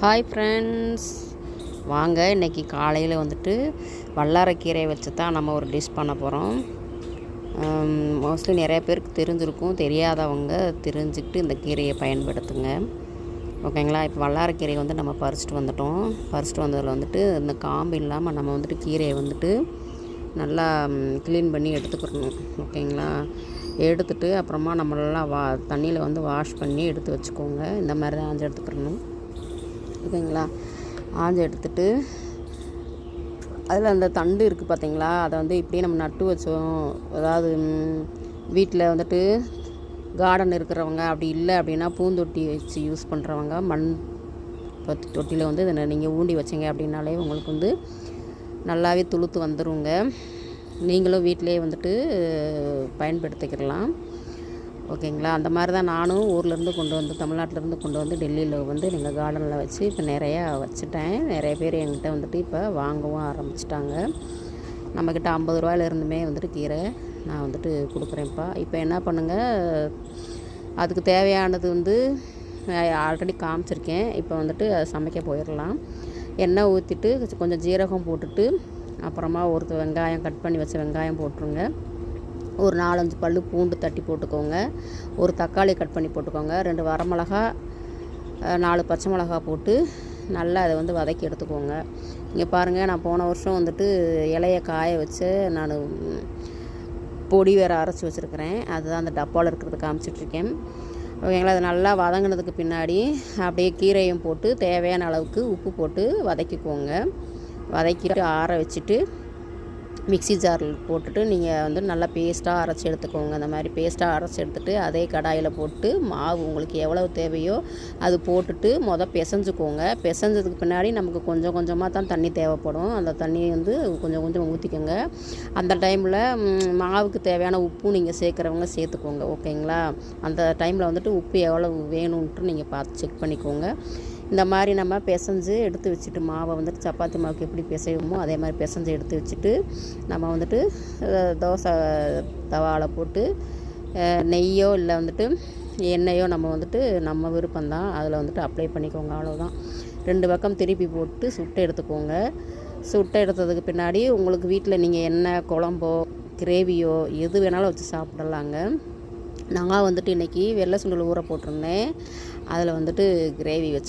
Hi friends, வாங்க இன்றைக்கி காலையில் வந்துட்டு வல்லாரக்கீரையை வச்சு தான் நம்ம ஒரு டிஷ் பண்ண போகிறோம். மோஸ்ட்லி நிறைய பேருக்கு தெரிஞ்சிருக்கும், தெரியாதவங்க தெரிஞ்சுக்கிட்டு இந்த கீரையை பயன்படுத்துங்க. ஓகேங்களா? இப்போ வல்லாரக்கீரையை வந்து நம்ம பறிச்சுட்டு வந்ததில் வந்துட்டு இந்த காம்பு இல்லாமல் நம்ம வந்துட்டு கீரையை வந்துட்டு நல்லா க்ளீன் பண்ணி எடுத்துக்கிறணும். ஓகேங்களா? எடுத்துட்டு அப்புறமா நம்மளெல்லாம் தண்ணியில் வந்து வாஷ் பண்ணி எடுத்து வச்சுக்கோங்க. இந்த மாதிரி தான் ஆஞ்சு எடுத்துக்கிறணும். ஓகேங்களா? ஆஞ்சு எடுத்துட்டு அதில் அந்த தண்டு இருக்குது பார்த்தீங்களா, அதை வந்து இப்படியே நம்ம நட்டு வச்சோம். அதாவது வீட்டில் வந்துட்டு கார்டன் இருக்கிறவங்க, அப்படி இல்லை அப்படின்னா பூந்தொட்டி வச்சு யூஸ் பண்ணுறவங்க மண் தொட்டியில் வந்து இதை நீங்கள் ஊண்டி வச்சிங்க அப்படின்னாலே உங்களுக்கு வந்து நல்லாவே துளுத்து வந்துடுங்க. நீங்களும் வீட்டிலே வந்துட்டு பயன்படுத்திக்கிடலாம். ஓகேங்களா? அந்த மாதிரி தான் நானும் ஊர்லேருந்து தமிழ்நாட்டிலேருந்து கொண்டு வந்து டெல்லியில் வந்து எங்கள் கார்டனில் வச்சு இப்போ நிறையா வச்சுட்டேன். நிறைய பேர் என்கிட்ட வந்துட்டு இப்போ வாங்கவும் ஆரம்பிச்சிட்டாங்க. நம்மக்கிட்ட 50 ரூபாயிலிருந்துமே வந்துட்டு கீரை நான் வந்துட்டு கொடுக்குறேன்ப்பா. இப்போ என்ன பண்ணுங்கள், அதுக்கு தேவையானது வந்து ஆல்ரெடி காமிச்சிருக்கேன். இப்போ வந்துட்டு அதை சமைக்க போயிடலாம். எண்ணெய் ஊற்றிட்டு கொஞ்சம் ஜீரகம் போட்டுட்டு அப்புறமா ஒரு வெங்காயம் கட் பண்ணி வச்ச வெங்காயம் போட்டுருங்க. ஒரு 4-5 பல் பூண்டு தட்டி போட்டுக்கோங்க. ஒரு தக்காளி கட் பண்ணி போட்டுக்கோங்க. 2 வரமிளகா, 4 பச்சை மிளகா போட்டு நல்லா அதை வந்து வதக்கி எடுத்துக்கோங்க. இங்கே பாருங்கள், நான் போன வருஷம் வந்துட்டு இலையை காய வச்சு நான் பொடி வேறு அரைச்சி வச்சுருக்கிறேன். அதுதான் அந்த டப்பாவில் இருக்கிறது காமிச்சிட்ருக்கேன். ஓகேங்களா? அது நல்லா வதங்கினதுக்கு பின்னாடி அப்படியே கீரையும் போட்டு தேவையான அளவுக்கு உப்பு போட்டு வதக்கிக்கோங்க. வதக்கிட்டு ஆற வச்சுட்டு மிக்ஸி ஜாரில் போட்டுட்டு நீங்கள் வந்து நல்லா பேஸ்ட்டாக அரைச்சி எடுத்துக்கோங்க. அந்த மாதிரி பேஸ்ட்டாக அரைச்சி எடுத்துகிட்டு அதே கடாயில் போட்டு மாவு உங்களுக்கு எவ்வளவு தேவையோ அது போட்டுட்டு பிசைஞ்சுக்கோங்க. பிசைஞ்சதுக்கு பின்னாடி நமக்கு கொஞ்சம் கொஞ்சமாக தான் தண்ணி தேவைப்படும். அந்த தண்ணியை வந்து கொஞ்சம் கொஞ்சம் ஊற்றிக்கோங்க. அந்த டைமில் மாவுக்கு தேவையான உப்பும் நீங்கள் சேர்க்குறவங்க சேர்த்துக்கோங்க. ஓகேங்களா? அந்த டைமில் வந்துட்டு உப்பு எவ்வளவு வேணும்ன்ட்டு நீங்கள் பார்த்து செக் பண்ணிக்கோங்க. இந்த மாதிரி நம்ம பிசைஞ்சு எடுத்து வச்சுட்டு மாவை வந்துட்டு சப்பாத்தி மாவுக்கு எப்படி பிசைவோமோ அதே மாதிரி பிசைஞ்சு எடுத்து வச்சுட்டு நம்ம வந்துட்டு தோசை தவாவில் போட்டு நெய்யோ இல்லை வந்துட்டு எண்ணெயோ நம்ம வந்துட்டு நம்ம விருப்பம்தான் அதில் வந்துட்டு அப்ளை பண்ணிக்கோங்க. அவ்வளோதான். 2 பக்கம் திருப்பி போட்டு சுட்டு எடுத்துக்கோங்க. சுட்டு எடுத்ததுக்கு பின்னாடி உங்களுக்கு வீட்டில் நீங்கள் எண்ணெய் குழம்போ கிரேவியோ எது வேணாலும் வச்சு சாப்பிடலாங்க. நான் வந்துட்டு இன்றைக்கி வெள்ளை சுண்டல் ஊற போட்டிருந்தேன். அதில் வந்துட்டு கிரேவி வச்சு